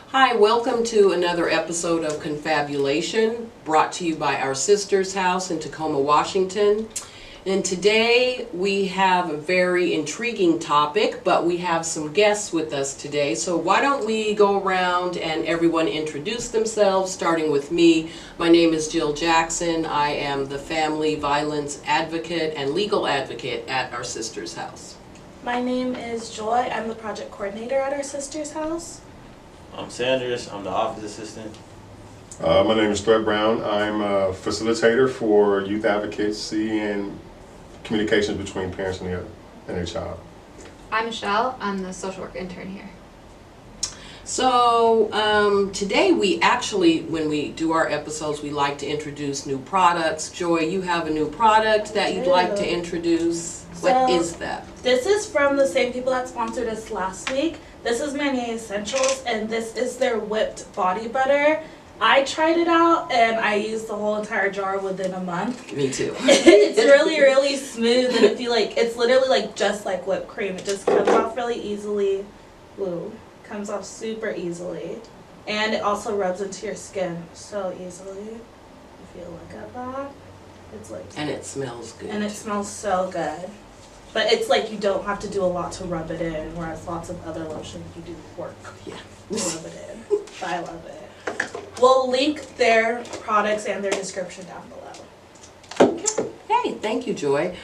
Hi, welcome to another episode of Confabulation, brought to you by our sister's house in Tacoma, Washington. And today we have a very intriguing topic, but we have some guests with us today. So why don't we go around and everyone introduce themselves, starting with me. My name is Jill Jackson. I am the family violence advocate and legal advocate at our sister's house. My name is Joy. I'm the project coordinator at our sister's house. I'm Sanders. I'm the office assistant. My name is Threat Brown. I'm a facilitator for youth advocacy and communications between parents and their child. I'm Michelle. I'm the social work intern here. So today we actually, when we do our episodes, we like to introduce new products. Joy, you have a new product that you'd like to introduce. What is that? This is from the same people that sponsored us last week. This is Manier Essentials, and this is their whipped body butter. I tried it out, and I used the whole entire jar within a month. Me too. It's really, really smooth, and if you like, it's literally like just like whipped cream. It just comes off really easily. Woo. Comes off super easily. And it also rubs into your skin so easily. If you look at that, it's like... And it smells good. And it smells so good. But it's like you don't have to do a lot to rub it in, whereas lots of other lotions you do work to rub it in. But I love it. We'll link their products and their description down below. Okay. Hey, thank you, Joy.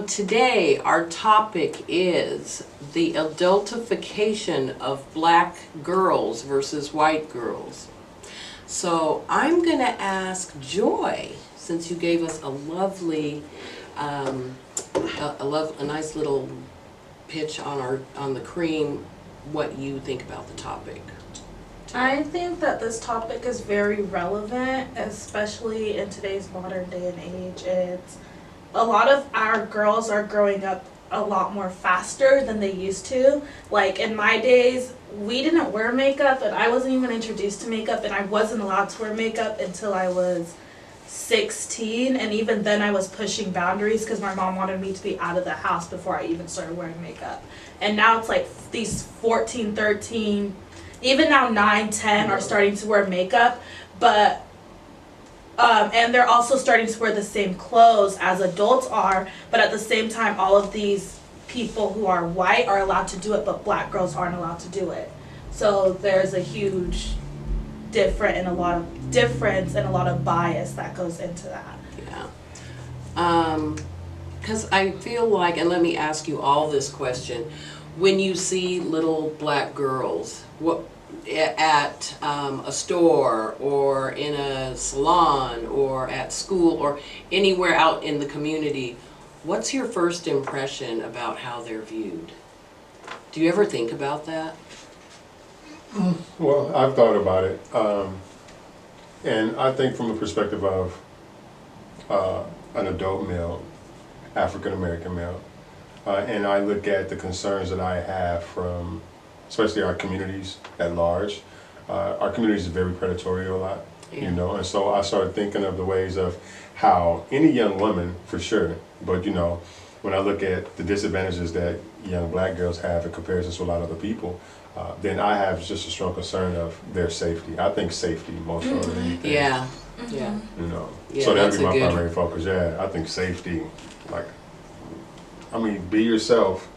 Today our topic is the adultification of black girls versus white girls. So I'm going to ask Joy, since you gave us a lovely a nice little pitch on the cream, what you think about the topic. I think that this topic is very relevant, especially in today's modern day and age. It's a lot of our girls are growing up a lot more faster than they used to. Like in my days, we didn't wear makeup, and I wasn't even introduced to makeup, and I wasn't allowed to wear makeup until I was 16, and even then I was pushing boundaries because my mom wanted me to be out of the house before I even started wearing makeup. And now it's like these 14, 13, even now 9, 10 are starting to wear makeup, but and they're also starting to wear the same clothes as adults are, but at the same time all of these people who are white are allowed to do it, but black girls aren't allowed to do it. So there's a huge difference and a lot of bias that goes into that. Yeah. Because I feel like, and let me ask you all this question, when you see little black girls at a store or in a salon or at school or anywhere out in the community, what's your first impression about how they're viewed? Do you ever think about that? Well, I've thought about it, and I think from the perspective of an adult male, African American male, and I look at the concerns that I have from especially our communities at large. Our communities are very predatory a lot, you know, and so I started thinking of the ways of how any young woman, for sure, but you know, when I look at the disadvantages that young black girls have in comparison to a lot of other people, then I have just a strong concern of their safety. I think safety most more than anything. Yeah, yeah. You know, Yeah, so that'd that's be my a good primary focus. Yeah, I think safety, like, I mean, be yourself,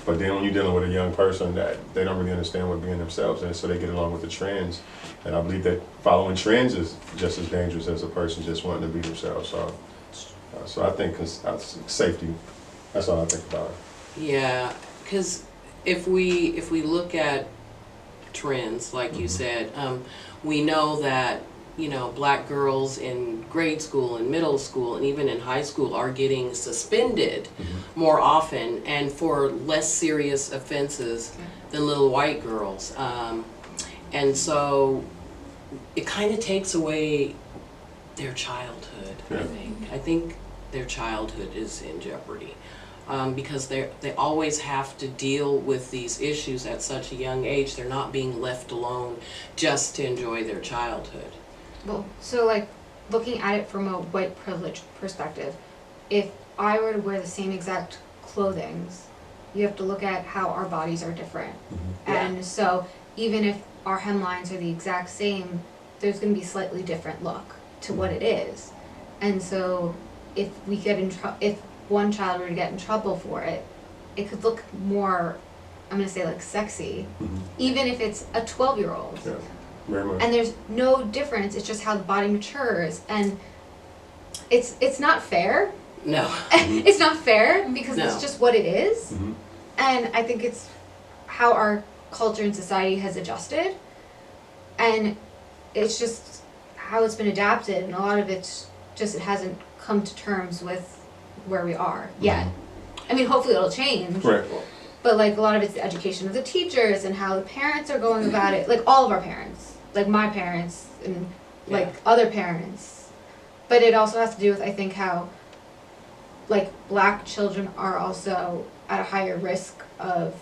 but then when you're dealing with a young person that they don't really understand what being themselves is, so they get along with the trends. And I believe that following trends is just as dangerous as a person just wanting to be themselves. So I think safety, that's all I think about. Yeah, because if we look at trends, like you said, we know that, you know, black girls in grade school and middle school and even in high school are getting suspended more often and for less serious offenses than little white girls. And so it kind of takes away their childhood, I think. I think their childhood is in jeopardy. Because they always have to deal with these issues at such a young age. They're not being left alone just to enjoy their childhood. Well, so like looking at it from a white privilege perspective, if I were to wear the same exact clothing you have to look at how our bodies are different. Yeah. And so even if our hemlines are the exact same, there's going to be slightly different look to what it is. And so if we get if one child were to get in trouble for it, it could look more, I'm going to say like sexy, even if it's a 12-year-old. Yeah, very much. And there's no difference. It's just how the body matures, and it's not fair. No. It's not fair because No. it's just what it is. Mhm. And I think it's how our culture and society has adjusted, and it's just how it's been adapted, and a lot of it's just it hasn't come to terms with where we are yet. I mean, hopefully it'll change. Right. But like a lot of it's the education of the teachers and how the parents are going about it. Like all of our parents, like my parents and like other parents. But it also has to do with, I think, how like black children are also at a higher risk of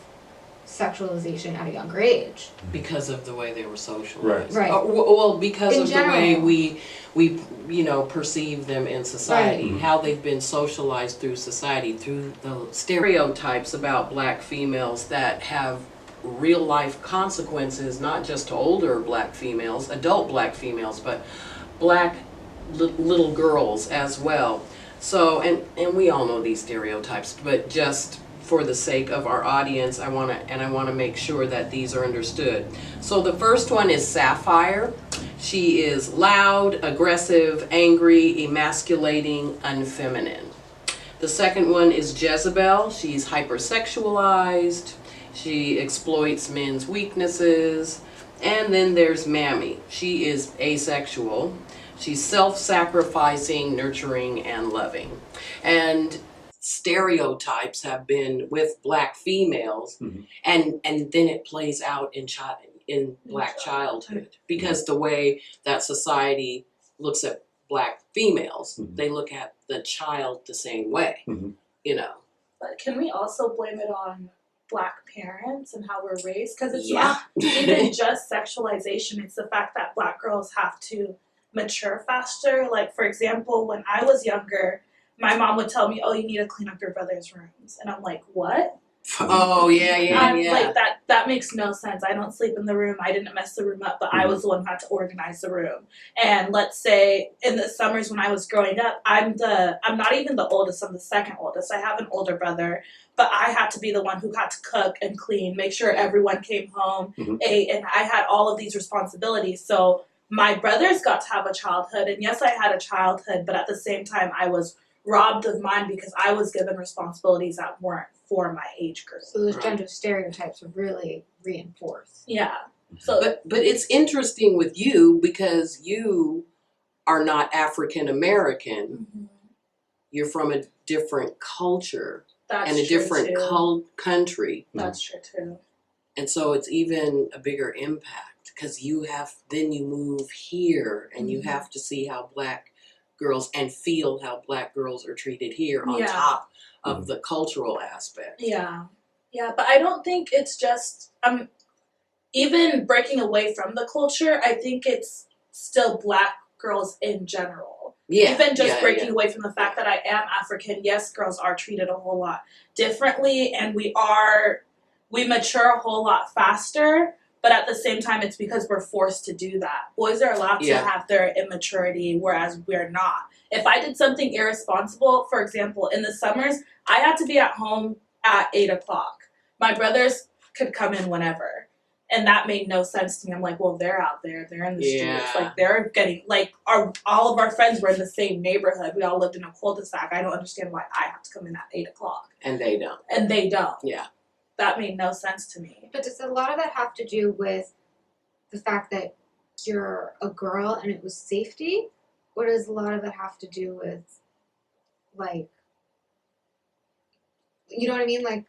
sexualization at a younger age. Because of the way they were socialized. Right. Well, because In of general. the way we perceive them in society, Right. how they've been socialized through society, through the stereotypes about black females that have real life consequences, not just to older black females, adult black females, but black little girls as well. So, and we all know these stereotypes, but just for the sake of our audience, I want to make sure that these are understood. So the first one is Sapphire. She is loud, aggressive, angry, emasculating, unfeminine. The second one is Jezebel. She's hypersexualized. She exploits men's weaknesses. And then there's Mammy. She is asexual. She's self-sacrificing, nurturing, and loving. And stereotypes have been with black females, and then it plays out in black childhood, because the way that society looks at black females, they look at the child the same way, you know. But can we also blame it on black parents and how we're raised? Because it's Yeah. not even just sexualization, it's the fact that black girls have to mature faster. Like, for example, when I was younger, my mom would tell me, oh, you need to clean up your brother's rooms. And I'm like, what? Oh, yeah. I'm like, that makes no sense. I don't sleep in the room. I didn't mess the room up, but I was the one who had to organize the room. And let's say in the summers when I was growing up, I'm not even the oldest, I'm the second oldest. I have an older brother, but I had to be the one who had to cook and clean, make sure everyone came home, ate, and I had all of these responsibilities. So my brothers got to have a childhood, and yes, I had a childhood, but at the same time, I was robbed of mine because I was given responsibilities that weren't for my age group. So those gender stereotypes are really reinforced. Yeah. So But it's interesting with you because you are not African American. You're from a different culture that's and a true different too. country. That's true too. And so it's even a bigger impact because you move here and you have to see how black girls and feel how black girls are treated here on top of the cultural aspect. Yeah. Yeah, but I don't think it's just even breaking away from the culture, I think it's still black girls in general. Yeah. Even just breaking away from the fact that I am African, yes, girls are treated a whole lot differently, and we mature a whole lot faster, but at the same time, it's because we're forced to do that. Boys are allowed to have their immaturity, whereas we're not. If I did something irresponsible, for example, in the summers, I had to be at home at 8 o'clock. My brothers could come in whenever. And that made no sense to me. I'm like, well, they're out there. They're in the streets. Like, they're getting, like, all of our friends were in the same neighborhood. We all lived in a cul-de-sac. I don't understand why I have to come in at 8 o'clock. And they don't. And they don't. Yeah. That made no sense to me. But does a lot of that have to do with the fact that you're a girl and it was safety? Or does a lot of it have to do with, like, you know what I mean? Like,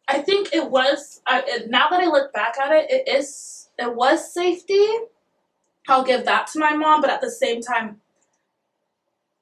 I think it was, now that I look back at it, it was safety. I'll give that to my mom, but at the same time,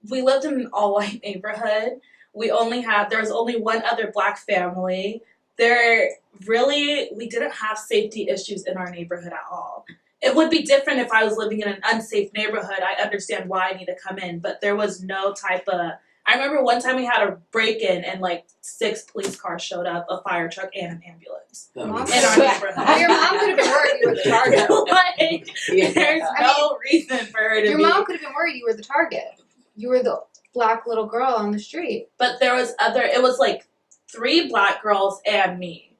we lived in an all-white neighborhood. There was only one other black family. We didn't have safety issues in our neighborhood at all. It would be different if I was living in an unsafe neighborhood. I understand why I need to come in, but there was no type of, I remember one time we had a break-in and like 6 police cars showed up, a fire truck, and an ambulance That Mom, was- in our neighborhood. your mom could have been worried you were the target. Like, Yeah. there's no reason for her to Your be. mom could have been worried you were the target. You were the black little girl on the street. But there was it was like 3 black girls and me.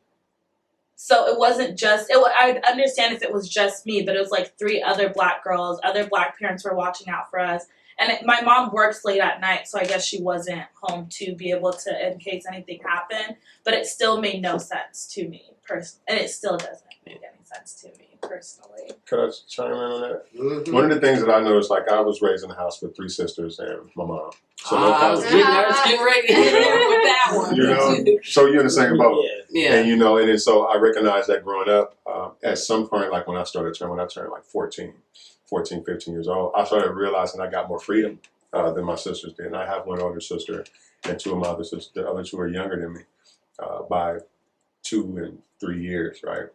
So it wasn't just, I'd understand if it was just me, but it was like 3 other black girls, other black parents were watching out for us. And my mom works late at night, so I guess she wasn't home to be able to, in case anything happened. But it still made no sense to me, personally. And it still doesn't make any sense to me, personally. Could I chime in on that? Mhm. One of the things that I noticed, like I was raised in a house with 3 sisters and my mom. So I was getting ready to hit her with that one. you know, so you're in the same boat. Yeah. And you know, and then so I recognized that growing up, at some point, like when I turned like 14, 15 years old, I started realizing I got more freedom than my sisters did. And I have one older sister and 2 of my other sisters. The other 2 are younger than me by 2 and 3 years, right?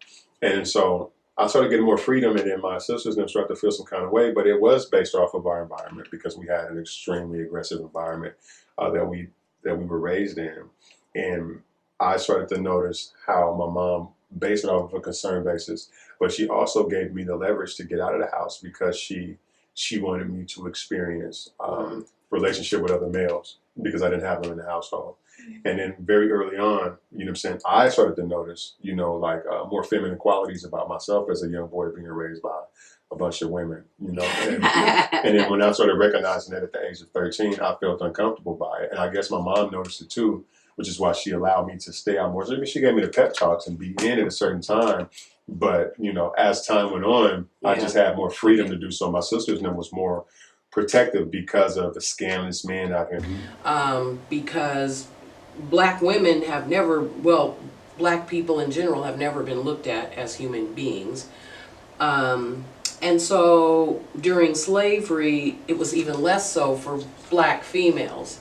And so I started getting more freedom, and then my sisters then started to feel some kind of way, but it was based off of our environment because we had an extremely aggressive environment that we were raised in. And I started to notice how my mom based it off of a concern basis, but she also gave me the leverage to get out of the house because she wanted me to experience relationship with other males because I didn't have them in the household. And then very early on, you know what I'm saying, I started to notice, you know, like more feminine qualities about myself as a young boy being raised by a bunch of women, you know. And then when I started recognizing that at the age of 13, I felt uncomfortable by it. And I guess my mom noticed it too, which is why she allowed me to stay out more. So, I mean, she gave me the pep talks and be in at a certain time. But, you know, as time went on, I just had more freedom to do so. My sister's name was more protective because of the scandalous men out here. Because black women have never, well, black people in general have never been looked at as human beings. And so during slavery, it was even less so for black females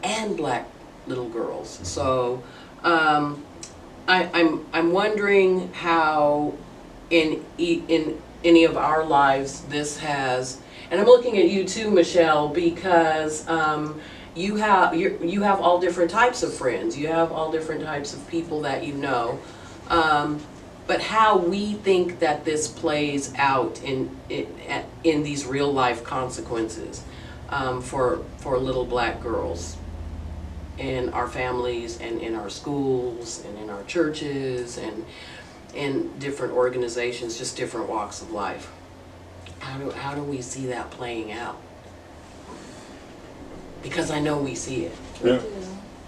and black little girls. So I'm wondering how in any of our lives this has, and I'm looking at you too, Michelle, because you have all different types of friends. You have all different types of people that you know. But how we think that this plays out in these real life consequences for little black girls in our families and in our schools and in our churches and in different organizations, just different walks of life. How do we see that playing out? Because I know we see it. Yeah.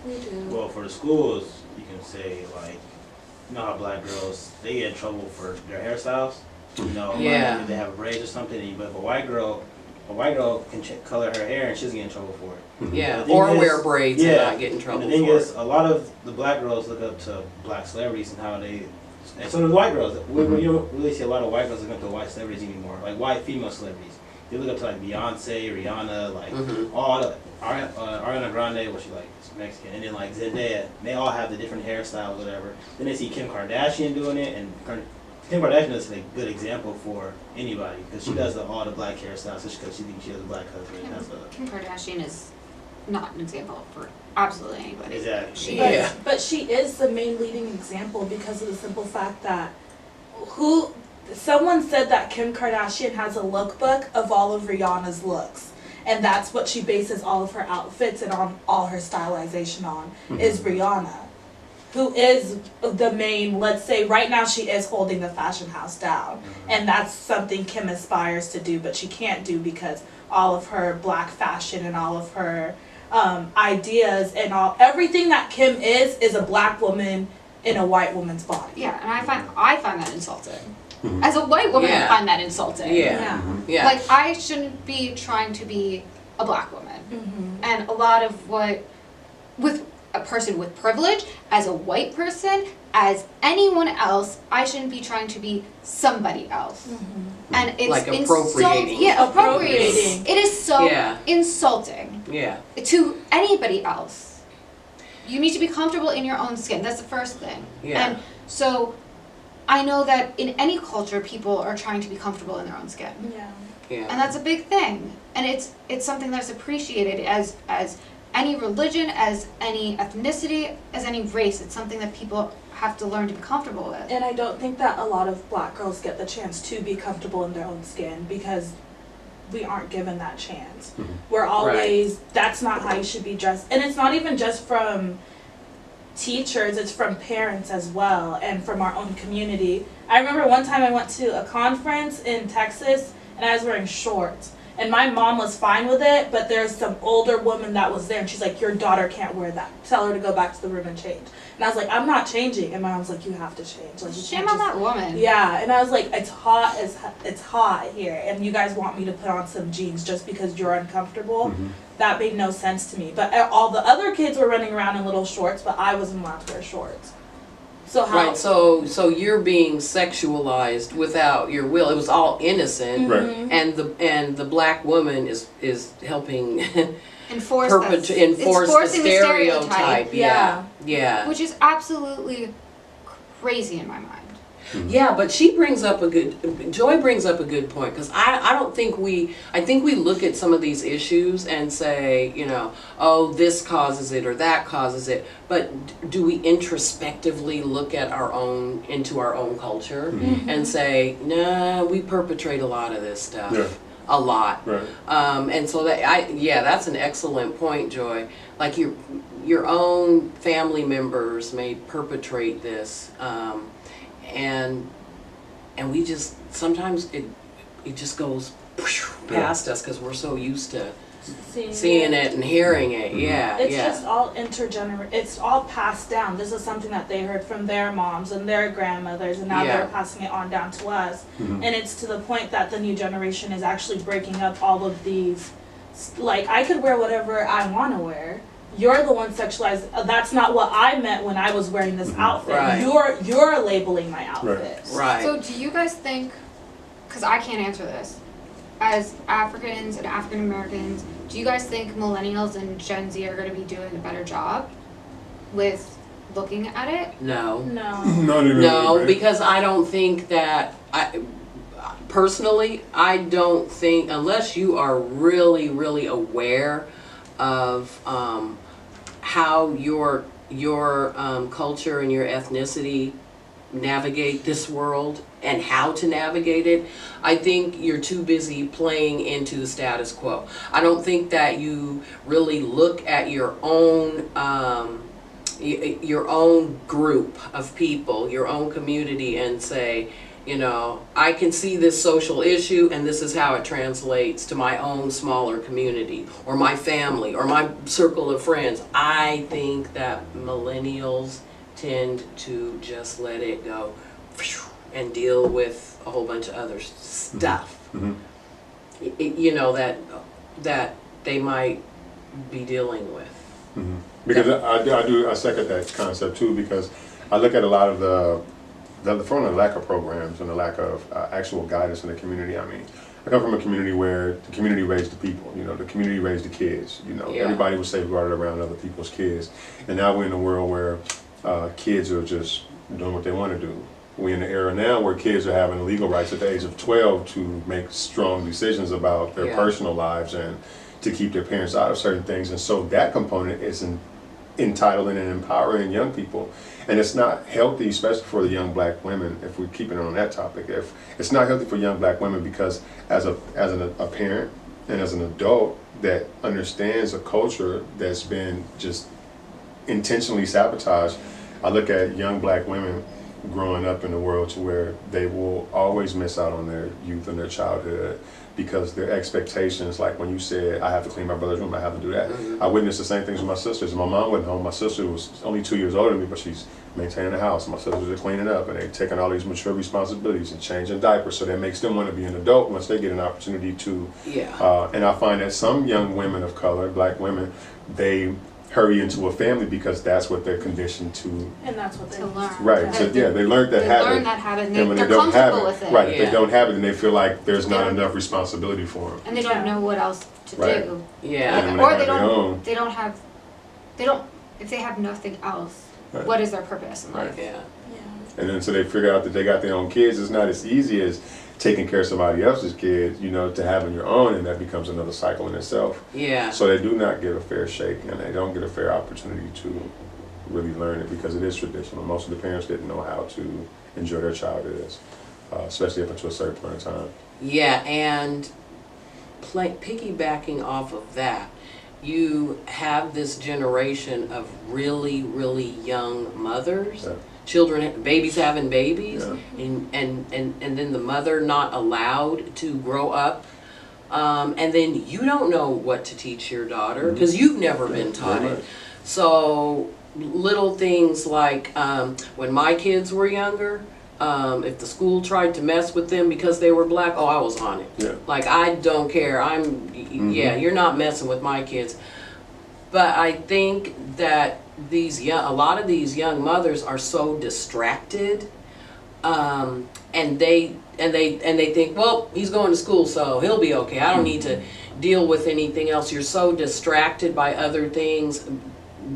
We do. Well, for the schools, you can say, like, you know how black girls, they get in trouble for their hairstyles? You know, Yeah. like if they have a braid or something, but if a white girl can color her hair and she doesn't get in trouble for it. Yeah, The thing or is- wear braids and not get in And trouble the thing for is, a lot of the black girls look up to black celebrities and how they, and so do white girls. We don't really see a lot of white girls look up to white celebrities anymore, like white female celebrities. They look up to like Beyonce, Rihanna, like all the Ariana Grande, what she like, is Mexican, and then like Zendaya. They all have the different hairstyles, whatever. Then they see Kim Kardashian doing it, and Kim Kardashian is a good example for anybody because she does all the black hairstyles just because she thinks she has a black husband. That's Kim Kardashian is not an example for absolutely anybody. exactly. She Yeah. But she is the main leading example because of the simple fact that someone said that Kim Kardashian has a lookbook of all of Rihanna's looks. And that's what she bases all of her outfits and on all her stylization on, is Rihanna. Who is the main, let's say right now she is holding the fashion house down. And that's something Kim aspires to do, but she can't do because all of her black fashion and all of her ideas and everything that Kim is a black woman in a white woman's body. Yeah, and I find that insulting. As a white woman, Yeah. I find that insulting. Yeah. Like, I shouldn't be trying to be a black woman. And a lot of with a person with privilege, as a white person, as anyone else, I shouldn't be trying to be somebody else. And it's Like appropriating. Appropriating. It is so Yeah. insulting Yeah. to anybody else. You need to be comfortable in your own skin. That's the first thing. Yeah. And so I know that in any culture, people are trying to be comfortable in their own skin. Yeah. Yeah. And that's a big thing. And it's something that's appreciated as any religion, as any ethnicity, as any race. It's something that people have to learn to be comfortable with. And I don't think that a lot of black girls get the chance to be comfortable in their own skin because we aren't given that chance. Mhm. We're always, that's not how you should be dressed. And it's not even just from teachers, it's from parents as well and from our own community. I remember one time I went to a conference in Texas and I was wearing shorts. And my mom was fine with it, but there's some older woman that was there and she's like, your daughter can't wear that. Tell her to go back to the room and change. And I was like, I'm not changing. And my mom's like, you have to change. Like, you Shame can't on just- that woman. Yeah, and I was like, it's hot here, and you guys want me to put on some jeans just because you're uncomfortable? Mhm. That made no sense to me. But all the other kids were running around in little shorts, but I wasn't allowed to wear shorts. So how? Right, so you're being sexualized without your will. It was all innocent, Right. Mhm. and the black woman is helping Enforce enforce the forcing the stereotype. Yeah. Yeah. which is absolutely crazy in my mind. Yeah, but Joy brings up a good point, because I think we look at some of these issues and say, you know, oh, this causes it or that causes it, but do we introspectively look at into our own culture and say, nah, we perpetrate a lot of this stuff. Yeah. A lot. Right. And so that's an excellent point, Joy. Like your own family members may perpetrate this, and we just sometimes it just goes past us because we're so used to seeing it and hearing it. Yeah, It's yeah. just all it's all passed down. This is something that they heard from their moms and their grandmothers, and now Yeah. they're passing it on down to us. Mhm. And it's to the point that the new generation is actually breaking up all of these. Like, I could wear whatever I want to wear. You're the one sexualized. That's not what I meant when I was wearing this outfit. Right. You're labeling my outfit. Right. So do you guys think, because I can't answer this, as Africans and African Americans, do you guys think millennials and Gen Z are going to be doing a better job with looking at it? No. No. Not even No, really, right? because I don't think that personally, I don't think, unless you are really, really aware of how your culture and your ethnicity navigate this world and how to navigate it, I think you're too busy playing into the status quo. I don't think that you really look at your own group of people, your own community, and say, you know, I can see this social issue and this is how it translates to my own smaller community or my family or my circle of friends. I think that millennials tend to just let it go and deal with a whole bunch of other stuff. Mhm. You know, that they might be dealing with. Mhm. Because I second that concept too, because I look at a lot of from the lack of programs and the lack of actual guidance in the community. I mean, I come from a community where the community raised the people, you know, the community raised the kids, you know, Yeah. everybody was safeguarded around other people's kids. And now we're in a world where kids are just doing what they want to do. We're in an era now where kids are having legal rights at the age of 12 to make strong decisions about their Yeah. personal lives and to keep their parents out of certain things. And so that component is entitling and empowering young people. And it's not healthy, especially for the young black women, if we're keeping it on that topic. If it's not healthy for young black women, because as a parent and as an adult that understands a culture that's been just intentionally sabotaged, I look at young black women growing up in the world to where they will always miss out on their youth and their childhood because their expectations, like when you said, I have to clean my brother's room, I have to do that. I witnessed the same things with my sisters. My mom wasn't home. My sister was only 2 years older than me, but she's maintaining the house. My sisters are cleaning up, and they're taking all these mature responsibilities and changing diapers, so that makes them want to be an adult once they get an opportunity to. Yeah. And I find that some young women of color, black women, they hurry into a family because that's what they're conditioned to. And that's what they To learn. Right. So yeah, they learned that They habit. learn that habit and And when they're they don't have comfortable it, with it. right? If Yeah. they don't have it, then they feel like there's They not don't- enough responsibility for them. And they don't know what else to Right. do. Yeah. And when Or they they have their own, don't, if they have nothing else, Right. what is their purpose in life? Yeah. Yeah. and then so they figure out that they got their own kids. It's not as easy as taking care of somebody else's kids, you know, to having your own, and that becomes another cycle in itself. Yeah. So they do not get a fair shake, and they don't get a fair opportunity to really learn it because it is traditional. Most of the parents didn't know how to enjoy their childhood, especially up until a certain point in time. Yeah, and piggybacking off of that, you have this generation of really, really young mothers, Yeah. children, babies having babies, Yeah. and then the mother not allowed to grow up. And then you don't know what to teach your daughter because you've never been taught Very it. much. So little things like when my kids were younger, if the school tried to mess with them because they were black, oh, I was on it. Yeah. Like, I don't care. Yeah, you're not messing with my kids. But I think that a lot of these young mothers are so distracted, and they think, well, he's going to school, so he'll be okay. I don't need to deal with anything else. You're so distracted by other things,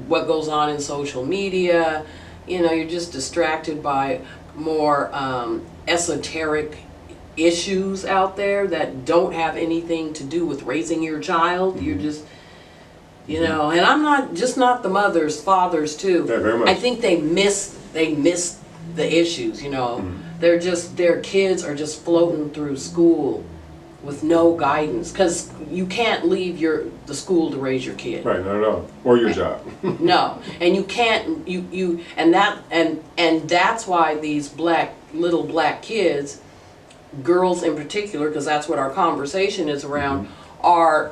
what goes on in social media. You know, you're just distracted by more esoteric issues out there that don't have anything to do with raising your child. You're just, you know, and I'm not the mothers, fathers too. Yeah, very much. I think they miss the issues, you know. Their kids are just floating through school with no guidance, because you can't leave the school to raise your kid. Right, not at all. Or your job. No, and you can't, and that's why these little black kids, girls in particular, because that's what our conversation is around, are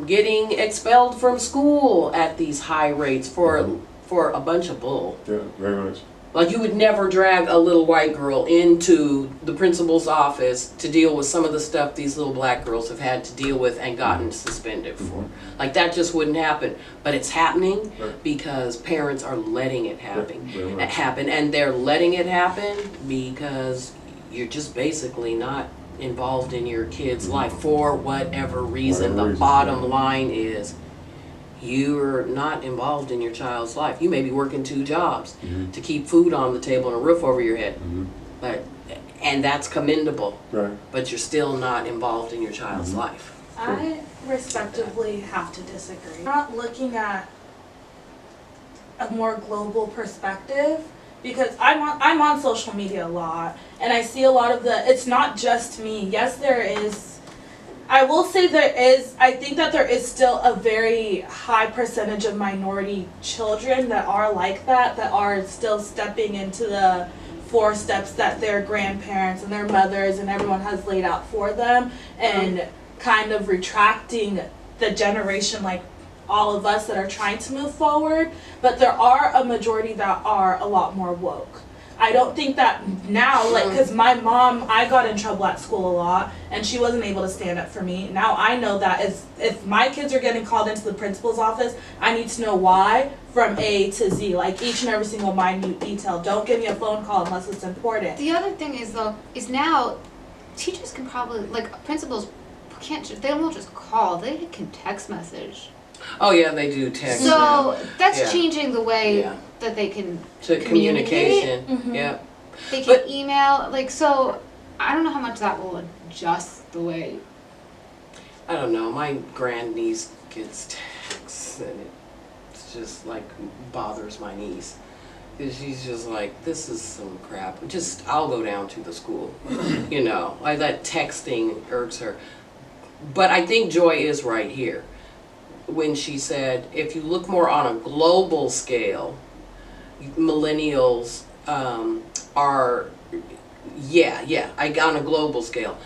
getting expelled from school at these high rates for a bunch of bull. Yeah, very much. Like, you would never drag a little white girl into the principal's office to deal with some of the stuff these little black girls have had to deal with and gotten suspended for. Like, that just wouldn't happen. But it's happening because parents are letting it happen. And they're letting it happen because you're just basically not involved in your kid's life for whatever reason. The bottom line is, you're not involved in your child's life. You may be working 2 jobs to keep food on the table and a roof over your head, and that's commendable. Right. But you're still not involved in your child's life. I respectively have to disagree. I'm not looking at a more global perspective, because I'm on social media a lot, and I see a lot of it's not just me. Yes, there is. I will say I think that there is still a very high percentage of minority children that are like that are still stepping into the 4 steps that their grandparents and their mothers and everyone has laid out for them, and kind of retracting the generation like all of us that are trying to move forward. But there are a majority that are a lot more woke. I don't think that now, like, because my mom, I got in trouble at school a lot, and she wasn't able to stand up for me. Now I know that if my kids are getting called into the principal's office, I need to know why from A to Z, like each and every single minute detail. Don't give me a phone call unless it's important. The other thing is, though, is now teachers can probably, like, principals they won't just call, they can text message. Oh yeah, they do text. So that's Yeah. changing the way Yeah. that they can To communication. Yeah. They can But- email, like, so I don't know how much that will adjust the way. I don't know. My grandniece gets texts, and it's just like bothers my niece. 'Cause she's just like, this is some crap. I'll go down to the school. You know, like, that texting irks her. But I think Joy is right here when she said, if you look more on a global scale, millennials are, on a global scale.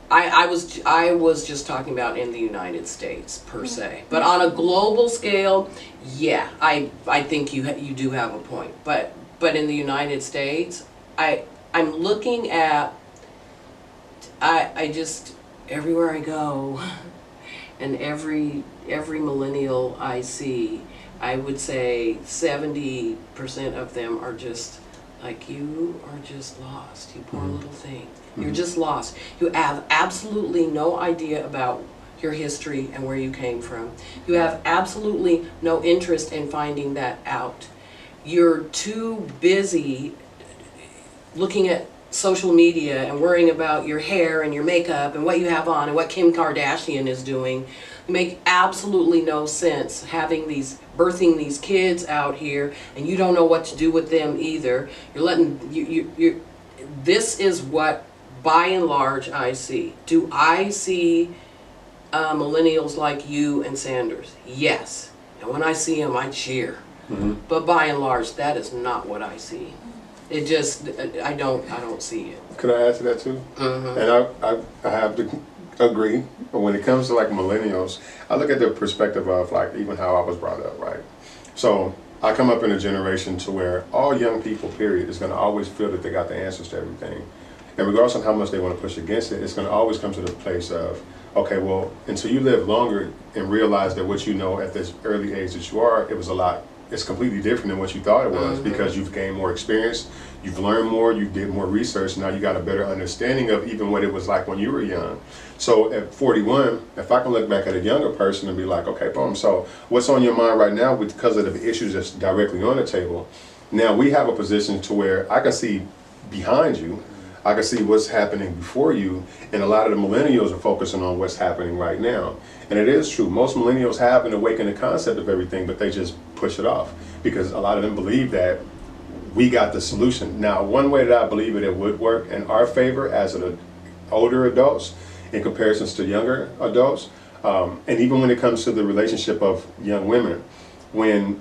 I was just talking about in the United States per se, but on a global scale, yeah, I think you do have a point. But in the United States, I'm looking at, I just, everywhere I go, and every millennial I see, I would say 70% of them are just like, you are just lost, you poor little thing. You're just lost. You have absolutely no idea about your history and where you came from. You have absolutely no interest in finding that out. You're too busy looking at social media and worrying about your hair and your makeup and what you have on and what Kim Kardashian is doing make absolutely no sense. Birthing these kids out here and you don't know what to do with them either. You're letting you this is what by and large I see. Do I see millennials like you and Sanders? Yes. And when I see them, I cheer. But by and large, that is not what I see. It just, I don't see it. Could I add to that too? And I have to agree. But when it comes to like millennials, I look at the perspective of like even how I was brought up, right? So I come up in a generation to where all young people, period, is going to always feel that they got the answers to everything. And regardless of how much they want to push against it, it's going to always come to the place of, okay, well, until you live longer and realize that what you know at this early age that you are, it's completely different than what you thought it was because you've gained more experience, you've learned more, you did more research, now you got a better understanding of even what it was like when you were young. So at 41, if I can look back at a younger person and be like, okay, boom, so what's on your mind right now because of the issues that's directly on the table? Now we have a position to where I can see behind you, I can see what's happening before you, and a lot of the millennials are focusing on what's happening right now. And it is true, most millennials have an awakened concept of everything, but they just push it off because a lot of them believe that we got the solution. Now, one way that I believe it would work in our favor as older adults in comparisons to younger adults, and even when it comes to the relationship of young women, when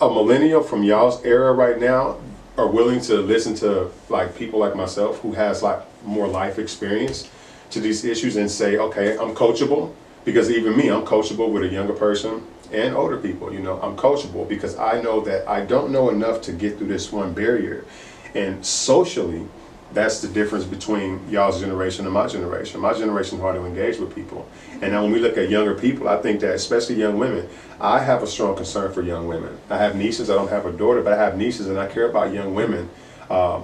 a millennial from y'all's era right now are willing to listen to like people like myself who has like more life experience to these issues and say, okay, I'm coachable, because even me, I'm coachable with a younger person and older people, you know, I'm coachable because I know that I don't know enough to get through this one barrier. And socially, that's the difference between y'all's generation and my generation. My generation is hard to engage with people. And now when we look at younger people, I think that especially young women, I have a strong concern for young women. I have nieces, I don't have a daughter, but I have nieces and I care about young women. I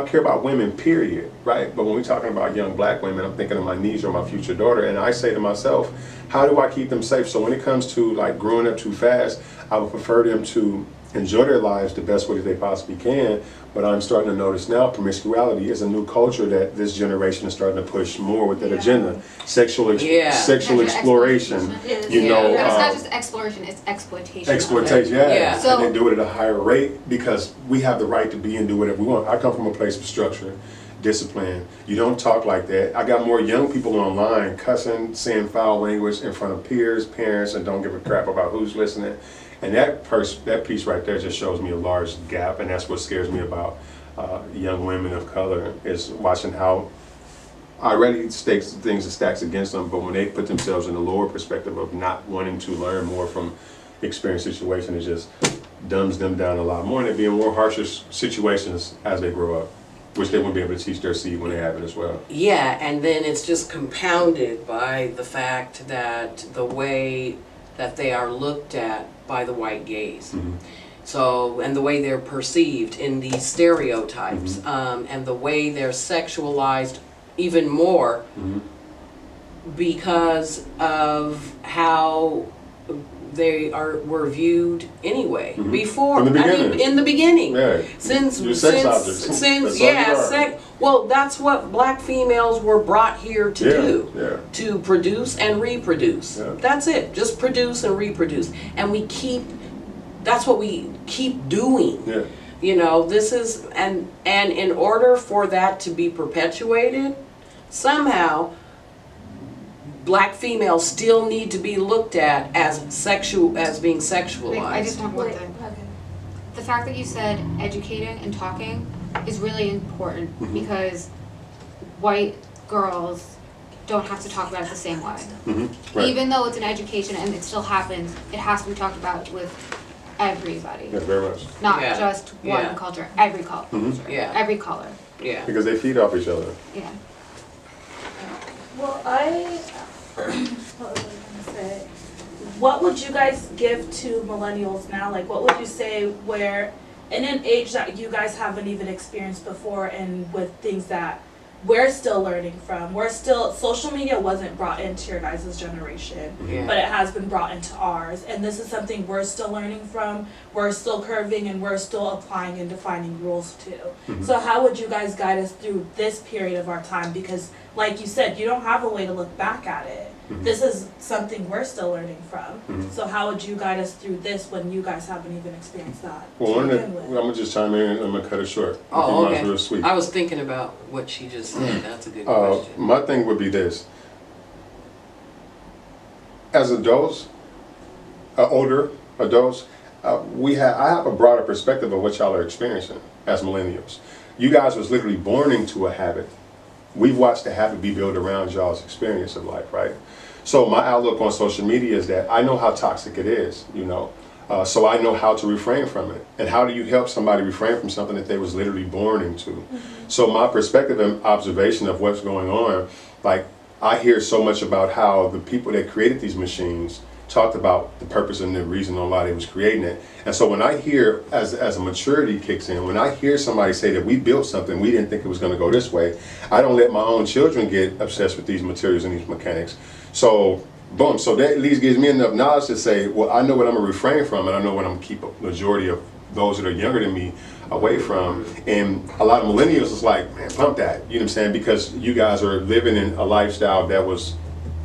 care about women, period, right? But when we're talking about young black women, I'm thinking of my niece or my future daughter, and I say to myself, how do I keep them safe? So when it comes to like growing up too fast, I would prefer them to enjoy their lives the best way that they possibly can. But I'm starting to notice now promiscuity is a new culture that this generation is starting to push more with that agenda. Sexual exploration, you know. But it's not just exploration, it's exploitation. Exploitation, yeah. So, and they do it at a higher rate because we have the right to be and do whatever we want. I come from a place of structure, discipline. You don't talk like that. I got more young people online cussing, saying foul language in front of peers, parents, and don't give a crap about who's listening. And that piece right there just shows me a large gap, and that's what scares me about young women of color, is watching how already things are stacked against them, but when they put themselves in the lower perspective of not wanting to learn more from experienced situations, it just dumbs them down a lot more, and they be in more harsher situations as they grow up, which they won't be able to teach their seed when they have it as well. Yeah, and then it's just compounded by the fact that the way that they are looked at by the white gaze. So, and the way they're perceived in these stereotypes, and the way they're sexualized even more because of how they were viewed anyway. Before, From the beginning. I mean, in the beginning. Yeah. Since You're sex objects. That's all you are. Well, that's what black females were brought here to do. Yeah. To produce and reproduce. Yeah. That's it. Just produce and reproduce. And that's what we keep doing. Yeah. You know, this is, and in order for that to be perpetuated, somehow black females still need to be looked at as being sexualized. Wait, I just want one thing. The fact that you said educating and talking is really important because white girls don't have to talk about it the same way. Right. Even though it's an education and it still happens, it has to be talked about with everybody. Yeah, very much. Not Yeah. just one culture, every culture. Yeah. Every color. Yeah. Because they feed off each other. Yeah. Well, what was I gonna say? What would you guys give to millennials now? Like, what would you say where, in an age that you guys haven't even experienced before, and with things that we're still learning from. Social media wasn't brought into your guys' generation, Yeah. but it has been brought into ours. And this is something we're still learning from, we're still curving, and we're still applying and defining rules to. So how would you guys guide us through this period of our time? Because like you said, you don't have a way to look back at it. This is something we're still learning from. So how would you guide us through this when you guys haven't even experienced that? Well, to begin with? I'm gonna just chime in and I'm gonna cut it short. Oh, Mine's okay. real sweet. I was thinking about what she just said. That's a good question. My thing would be this. As adults, older adults, I have a broader perspective of what y'all are experiencing as millennials. You guys was literally born into a habit. We've watched the habit be built around y'all's experience of life, right? So my outlook on social media is that I know how toxic it is, you know. So I know how to refrain from it. And how do you help somebody refrain from something that they was literally born into? So my perspective and observation of what's going on, like I hear so much about how the people that created these machines talked about the purpose and the reason on why they was creating it. And so when I hear, as a maturity kicks in, when I hear somebody say that we built something, we didn't think it was gonna go this way, I don't let my own children get obsessed with these materials and these mechanics. So, boom, so that at least gives me enough knowledge to say, well, I know what I'm gonna refrain from, and I know what I'm gonna keep a majority of those that are younger than me away from. And a lot of millennials is like, man, pump that, you know what I'm saying? Because you guys are living in a lifestyle that was,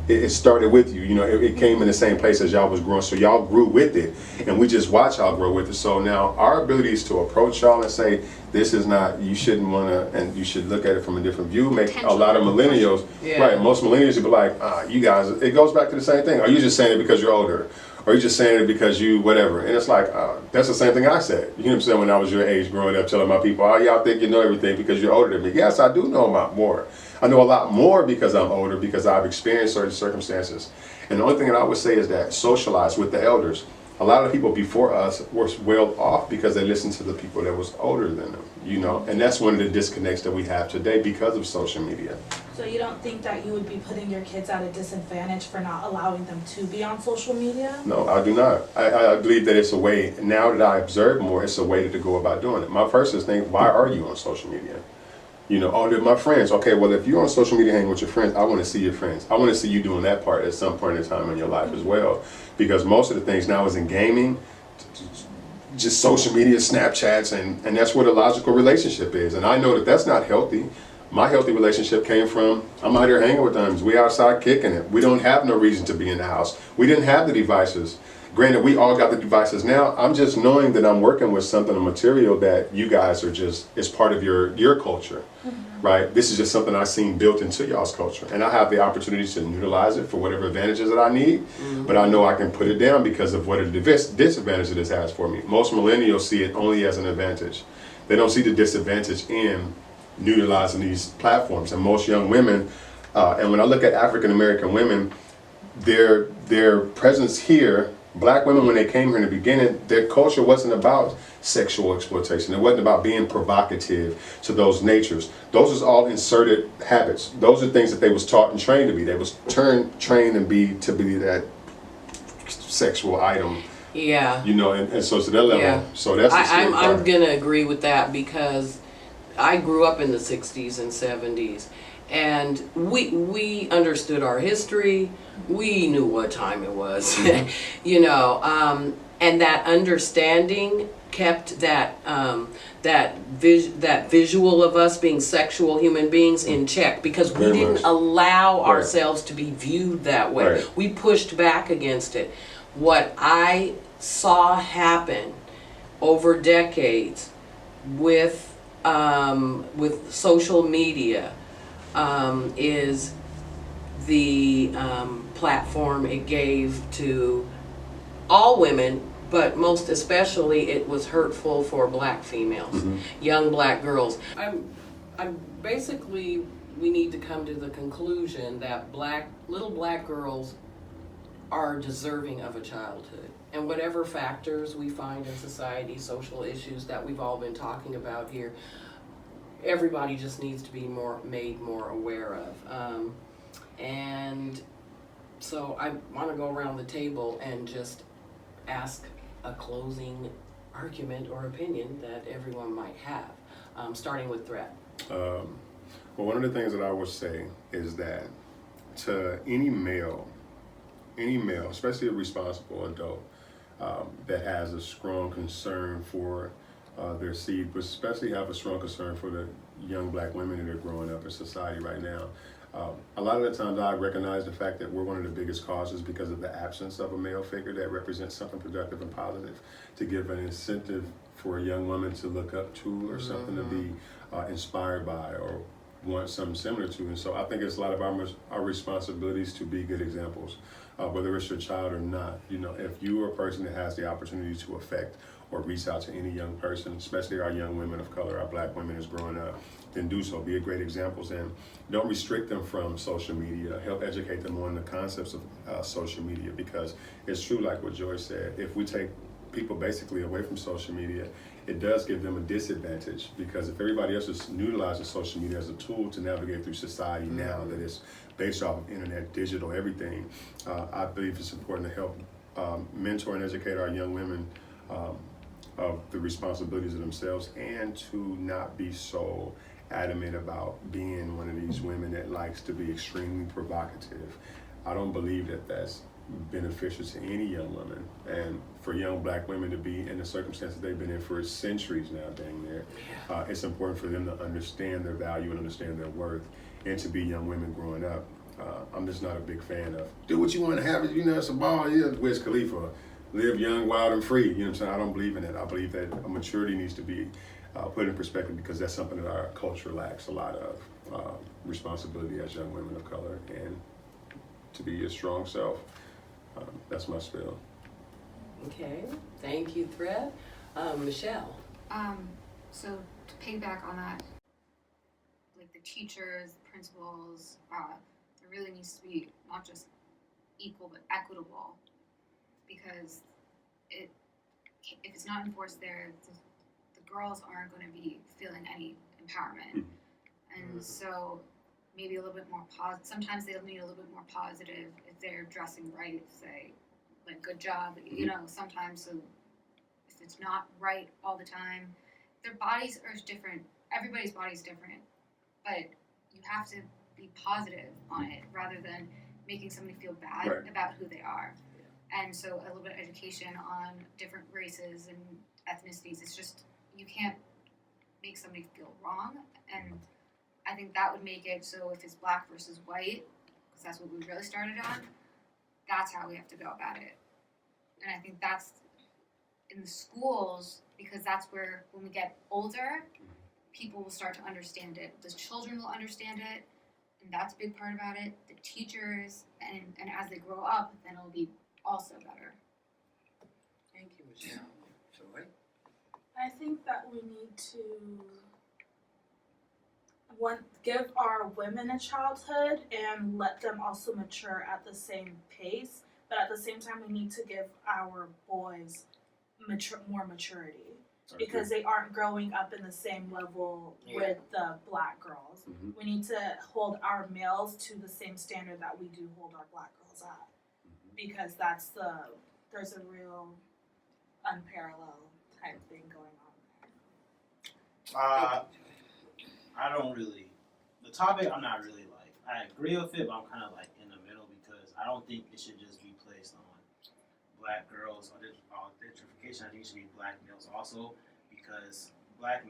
it started with you, you know, it came in the same place as y'all was growing, so y'all grew with it, and we just watch y'all grow with it. So now our ability is to approach y'all and say, this is not, you shouldn't wanna, and you should look at it from a different view, make a lot of millennials, right, most millennials would be like, you guys, it goes back to the same thing. Are you just saying it because you're older? Or are you just saying it because you whatever? And it's like, that's the same thing I said. You know what I'm saying? When I was your age growing up, telling my people, oh, y'all think you know everything because you're older than me. Yes, I do know a lot more. I know a lot more because I'm older, because I've experienced certain circumstances. And the only thing that I would say is that socialize with the elders. A lot of people before us were well off because they listened to the people that was older than them, you know? And that's one of the disconnects that we have today because of social media. So you don't think that you would be putting your kids at a disadvantage for not allowing them to be on social media? No, I do not. I believe that it's a way, now that I observe more, it's a way to go about doing it. My first instinct, why are you on social media? You know, oh, they're my friends. Okay, well, if you're on social media hanging with your friends, I want to see your friends. I want to see you doing that part at some point in time in your life as well. Because most of the things now is in gaming, just social media, Snapchats, and that's where the logical relationship is. And I know that that's not healthy. My healthy relationship came from, I'm out here hanging with them. We outside kicking it. We don't have no reason to be in the house. We didn't have the devices. Granted, we all got the devices now. I'm just knowing that I'm working with something, a material that you guys are just, it's part of your culture, right? This is just something I've seen built into y'all's culture. And I have the opportunity to utilize it for whatever advantages that I need, but I know I can put it down because of what a disadvantage it has for me. Most millennials see it only as an advantage. They don't see the disadvantage in utilizing these platforms. And most young women, and when I look at African American women, their presence here, black women, when they came here in the beginning, their culture wasn't about sexual exploitation. It wasn't about being provocative to those natures. Those was all inserted habits. Those are things that they was taught and trained to be. They was trained and to be that sexual item. Yeah. You know, and so to that level. Yeah. So that's the scary part. I'm gonna agree with that because I grew up in the 60s and 70s, and we understood our history. We knew what time it was, you know, and that understanding kept that visual of us being sexual human beings in check, because we didn't allow ourselves to be viewed that way. Right. We pushed back against it. What I saw happen over decades with social media is the platform it gave to all women, but most especially it was hurtful for black females, young black girls. I'm basically, we need to come to the conclusion that little black girls are deserving of a childhood. And whatever factors we find in society, social issues that we've all been talking about here, everybody just needs to be made more aware of. And so I want to go around the table and just ask a closing argument or opinion that everyone might have, starting with Threat. Well, one of the things that I would say is that to any male, especially a responsible adult, that has a strong concern for their seed, but especially have a strong concern for the young black women that are growing up in society right now. A lot of the times I recognize the fact that we're one of the biggest causes because of the absence of a male figure that represents something productive and positive to give an incentive for a young woman to look up to or something to be inspired by or want something similar to. And so I think it's a lot of our responsibilities to be good examples, whether it's your child or not. You know, if you are a person that has the opportunity to affect or reach out to any young person, especially our young women of color, our black women is growing up, then do so. Be a great examples and don't restrict them from social media. Help educate them on the concepts of social media, because it's true, like what Joyce said, if we take people basically away from social media, it does give them a disadvantage, because if everybody else is utilizing social media as a tool to navigate through society now that is based off of internet, digital, everything, I believe it's important to help mentor and educate our young women of the responsibilities of themselves, and to not be so adamant about being one of these women that likes to be extremely provocative. I don't believe that that's beneficial to any young woman, and for young black women to be in the circumstances they've been in for centuries now, dang near, it's important for them to understand their value and understand their worth, and to be young women growing up. I'm just not a big fan of do what you want to have, you know, it's a ball, yeah, Wiz Khalifa, live young, wild, and free. You know what I'm saying? I don't believe in that. I believe that a maturity needs to be put in perspective, because that's something that our culture lacks a lot of, responsibility as young women of color, and to be your strong self. That's my spiel. Okay, thank you, Thread. Michelle. So to piggyback on that, like the teachers, principals, there really needs to be not just equal but equitable, because if it's not enforced there, the girls aren't going to be feeling any empowerment. And so maybe a little bit more positive. Sometimes they'll need a little bit more positive if they're dressing right, say, like, good job, you know, sometimes. So if it's not right all the time, their bodies are different. Everybody's body's different, but you have to be positive on it rather than making somebody feel bad about who they are. And so a little bit of education on different races and ethnicities. It's just, you can't make somebody feel wrong. And I think that would make it so if it's black versus white, because that's what we really started on, that's how we have to go about it. And I think that's in the schools, because that's where, when we get older, people will start to understand it. The children will understand it, and that's a big part about it. The teachers, and as they grow up, then it'll be also better. Thank you, Michelle. Joy? I think that we need to give our women a childhood and let them also mature at the same pace, but at the same time we need to give our boys more maturity, because they aren't growing up in the same level with the black girls. We need to hold our males to the same standard that we do hold our black girls at, because there's a real unparalleled type thing going on there. I don't really, the topic I'm not really like, I agree with it, but I'm kind of like in the middle, because I don't think it should just be placed on black girls or gentrification. I think it should be black males also, because black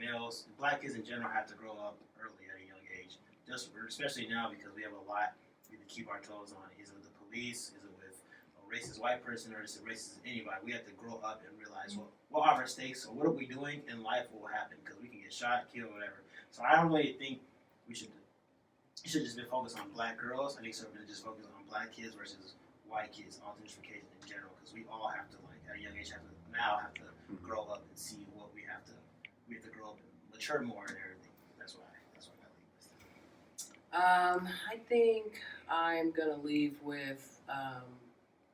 kids in general have to grow up early at a young age, especially now, because we have a lot we have to keep our toes on. Is it with the police? Is it with a racist white person, or is it racist anybody? We have to grow up and realize what are our stakes, or what are we doing in life, what will happen, because we can get shot, killed, whatever. So I don't really think it should just be focused on black girls. I think so we just focus on black kids versus white kids, all gentrification in general, because we all have to, like, at a young age, have to grow up and see what we have to grow up and mature more and everything. That's why I got to leave with. I think I'm gonna leave with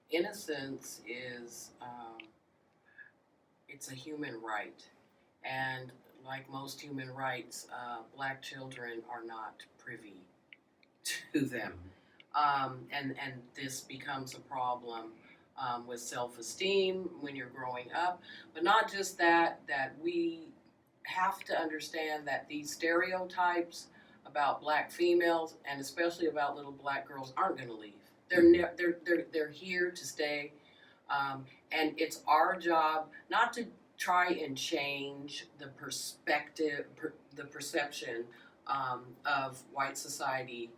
innocence is it's a human right, and like most human rights, black children are not privy to them. And this becomes a problem with self-esteem when you're growing up. But not just that we have to understand that these stereotypes about black females, and especially about little black girls, aren't going to leave. They're here to stay, and it's our job not to try and change the the perception of white society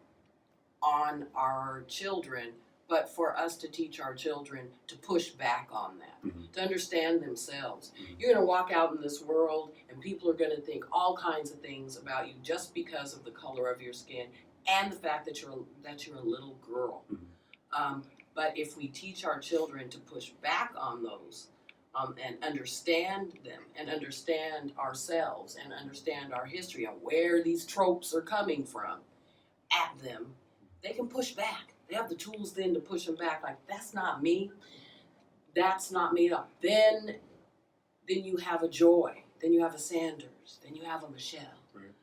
on our children, but for us to teach our children to push back on that, to understand themselves. You're going to walk out in this world and people are going to think all kinds of things about you just because of the color of your skin and the fact that you're a little girl. But if we teach our children to push back on those, and understand them and understand ourselves and understand our history and where these tropes are coming from at them, they can push back. They have the tools then to push them back. Like, that's not me. That's not me. Then you have a Joy. Then you have a Sanders. Then you have a Michelle. Right.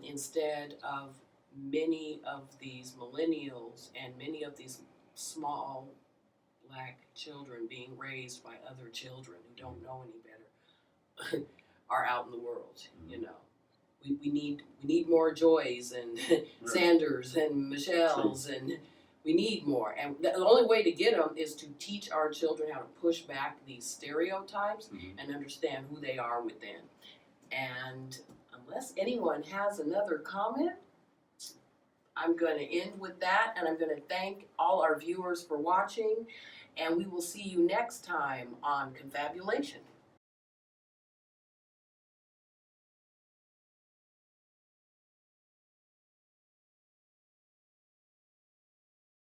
Instead of many of these millennials and many of these small black children being raised by other children who don't know any better are out in the world, you know. We need more Joys and Sanders and Michelles, and we need more. And the only way to get them is to teach our children how to push back these stereotypes and understand who they are within. And unless anyone has another comment, I'm going to end with that, and I'm going to thank all our viewers for watching, and we will see you next time on Confabulation.